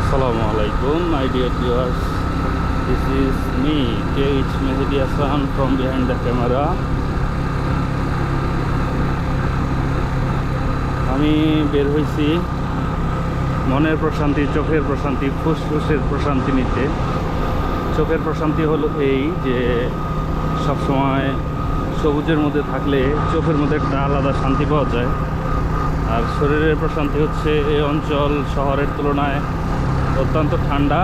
Assalamualaikum, my dear viewers. This is me, K.H. Mehdi Hassan from behind the camera. আমি বের হয়েছি মনের প্রশান্তি, চোখের প্রশান্তি, ফুসফুসের প্রশান্তি নিতে। চোখের প্রশান্তি হলো এই যে সবসময় সবুজের মধ্যে থাকলে চোখের মধ্যে একটা আলাদা শান্তি পাওয়া যায়। আর শরীরের প্রশান্তি হচ্ছে এই অঞ্চল শহরের তুলনায় অত্যন্ত ঠান্ডা,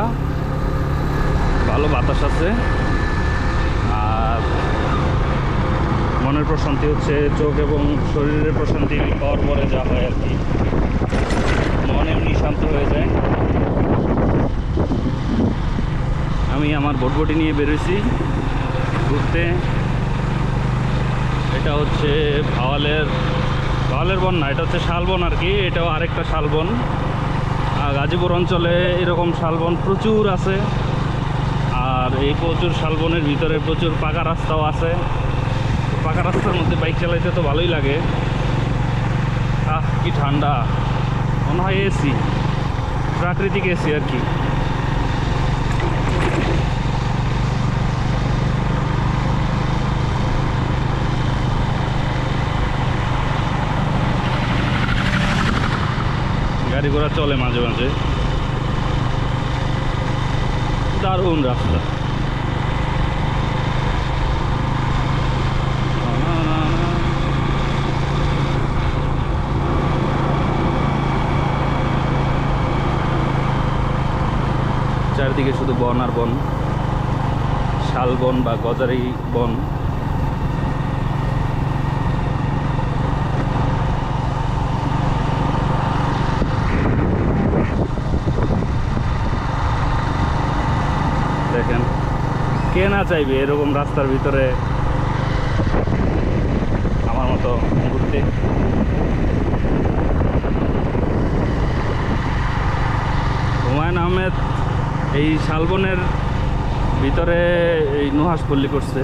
ভালো বাতাস আছে। আর মনের প্রশান্তি হচ্ছে চোখ এবং শরীরের প্রশান্তি পাওয়ার পরে যা হয় আর কি, মন এমনি শান্ত হয়ে যায়। আমি আমার ভোটবটি নিয়ে বেরোইছি ঘুরতে। এটা হচ্ছে ভাওয়ালের বন না, এটা হচ্ছে শালবন আর কি। এটাও আরেকটা শালবন। গাজীপুর অঞ্চলে এরকম শালবন প্রচুর আছে। আর এই প্রচুর শালবনের ভিতরে প্রচুর পাকা রাস্তাও আছে। পাকা রাস্তার মধ্যে বাইক চালাইতে তো ভালোই লাগে। কি ঠান্ডা, মনে হয় এসি, প্রাকৃতিক এসি আর কি। গাড়ি ঘোড়া চলে মাঝে মাঝে, দারুণ রাস্তা। চারিদিকে শুধু বন আর বন, শালবন বা গজারি বন। দেখেন, কে না চাইবে এরকম রাস্তার ভিতরে আমার মতো ঘুরতে। হুমায়ুন আহমেদ এই শালবনের ভিতরে এই নুহাসপল্লী করছে।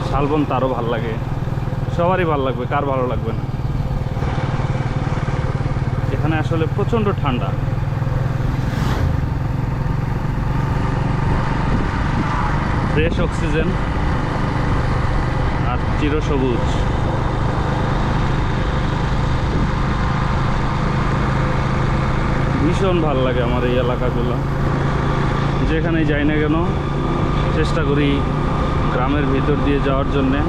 শালবন তারও ভাল লাগে, সবারই ভাল লাগবে, কার ভালো লাগবে না। এখানে আসলে প্রচণ্ড ঠান্ডা, ফ্রেশ অক্সিজেন আর চিরসবুজ। ভীষণ ভাল লাগে আমার এই এলাকাগুলো। যেখানেই যাই না কেন চেষ্টা করি গ্রামের ভিতর দিয়ে যাওয়ার জন্যে।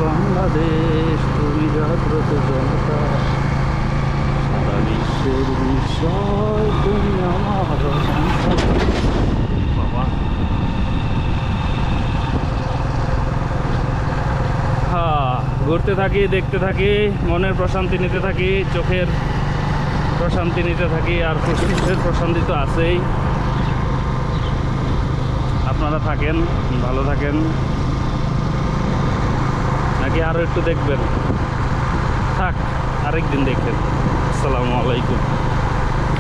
বাংলাদেশ, তুমি জাগ্রত জনতা, সারা বিশ্বের বিষয় তুমি আমার বাবা। ঘুরতে থাকি, দেখতে থাকি, মনের প্রশান্তি নিতে থাকি, চোখের প্রশান্তি নিতে থাকি, আর ফুসফুসের প্রশান্তি তো আছেই। আপনারা থাকেন, ভালো থাকেন, নাকি আরও একটু দেখবেন? থাক, আরেকদিন দেখবেন। আসসালামু আলাইকুম।